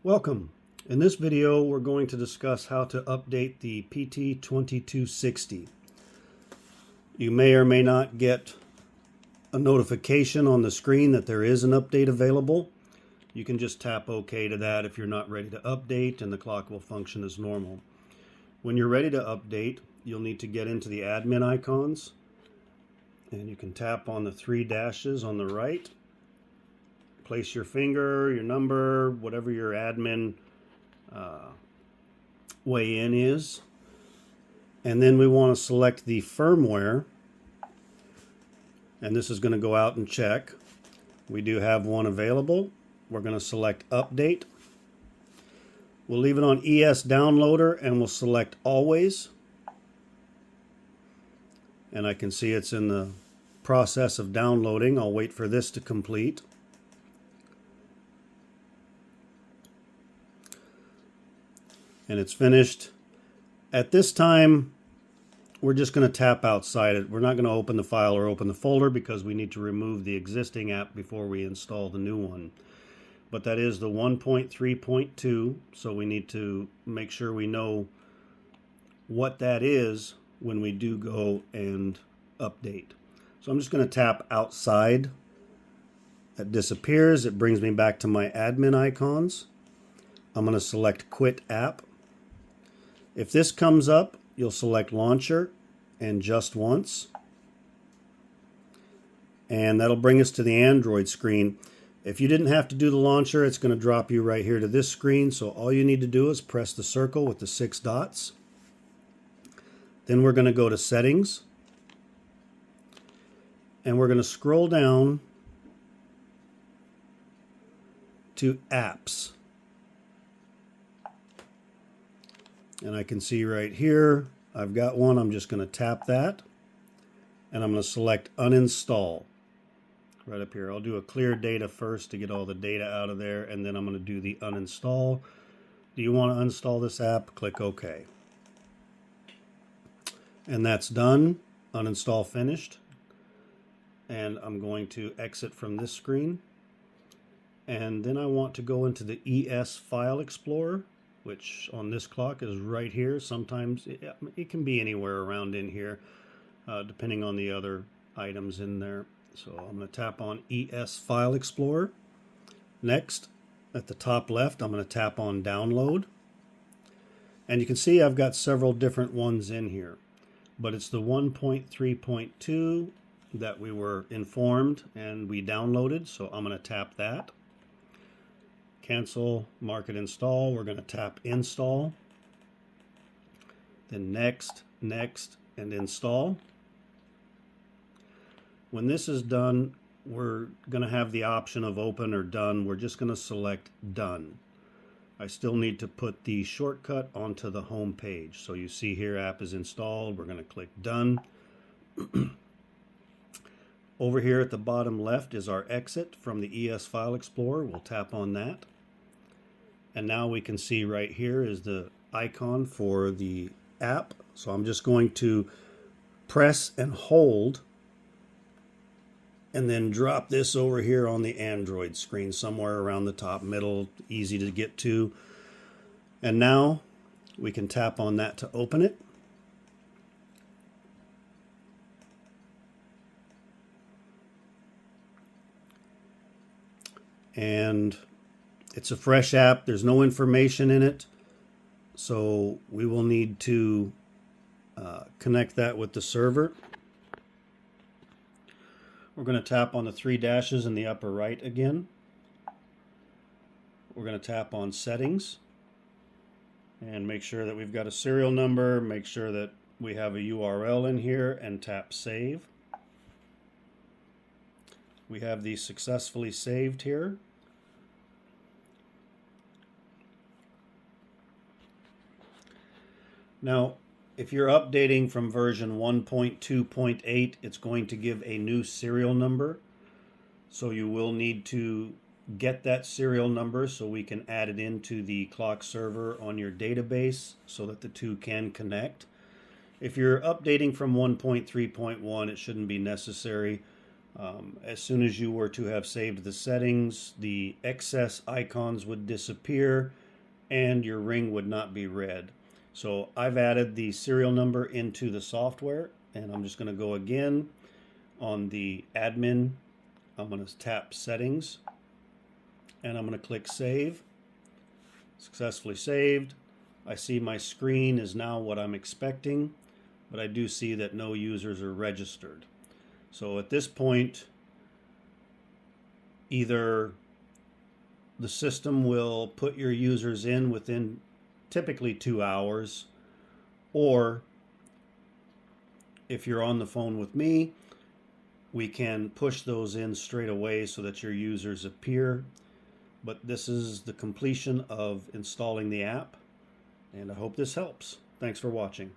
Welcome. In this video we're going to discuss how to update the PT2260. You may or may not get a notification on the screen that there is an update available. You can just tap OK to that if you're not ready to update, and the clock will function as normal. When you're ready to update, you'll need to get into the admin icons, and you can tap on the three dashes on the right. Place your finger, your number, whatever your admin way in is. And then we want to select the firmware. And this is going to go out and check. We do have one available. We're going to select update. We'll leave it on ES downloader and we'll select always. And I can see it's in the process of downloading. I'll wait for this to complete. And it's finished. At this time, we're just going to tap outside it. We're not going to open the file or open the folder because we need to remove the existing app before we install the new one. But that is the 1.3.2, so we need to make sure we know what that is when we do go and update. So I'm just going to tap outside. That disappears. It brings me back to my admin icons. I'm going to select quit app. If this comes up, you'll select launcher and just once. And that'll bring us to the Android screen. If you didn't have to do the launcher, it's going to drop you right here to this screen. So all you need to do is press the circle with the 6 dots. Then we're going to go to settings. And we're going to scroll down to apps. And I can see right here, I've got one. I'm just going to tap that. And I'm going to select uninstall. Right up here. I'll do a clear data first to get all the data out of there. And then I'm going to do the uninstall. Do you want to uninstall this app? Click OK. And that's done. Uninstall finished. And I'm going to exit from this screen. And then I want to go into the ES File Explorer, which on this clock is right here. Sometimes it can be anywhere around in here, depending on the other items in there. So I'm going to tap on ES File Explorer. Next, at the top left, I'm going to tap on Download. And you can see I've got several different ones in here. But it's the 1.3.2 that we were informed and we downloaded. So I'm going to tap that. Cancel, mark it install. We're going to tap install. Then next, next, and install. When this is done, we're going to have the option of open or done. We're just going to select done. I still need to put the shortcut onto the home page. So you see here app is installed. We're going to click done. Over here at the bottom left is our exit from the ES File Explorer. We'll tap on that. And now we can see right here is the icon for the app. So I'm just going to press and hold and then drop this over here on the Android screen somewhere around the top middle, easy to get to. And now we can tap on that to open it. And it's a fresh app. There's no information in it. So we will need to connect that with the server. We're going to tap on the 3 dashes in the upper right again. We're going to tap on settings and make sure that we've got a serial number. Make sure that we have a URL in here and tap save. We have these successfully saved here. Now, if you're updating from version 1.2.8, it's going to give a new serial number. So you will need to get that serial number so we can add it into the clock server on your database so that the two can connect. If you're updating from 1.3.1, it shouldn't be necessary. As soon as you were to have saved the settings, the excess icons would disappear and your ring would not be read. So I've added the serial number into the software, and I'm just going to go again on the admin. I'm going to tap settings and I'm going to click save. Successfully saved. I see my screen is now what I'm expecting, but I do see that no users are registered. So at this point, either the system will put your users in within typically 2 hours, or if you're on the phone with me, we can push those in straight away so that your users appear. But this is the completion of installing the app, and I hope this helps. Thanks for watching.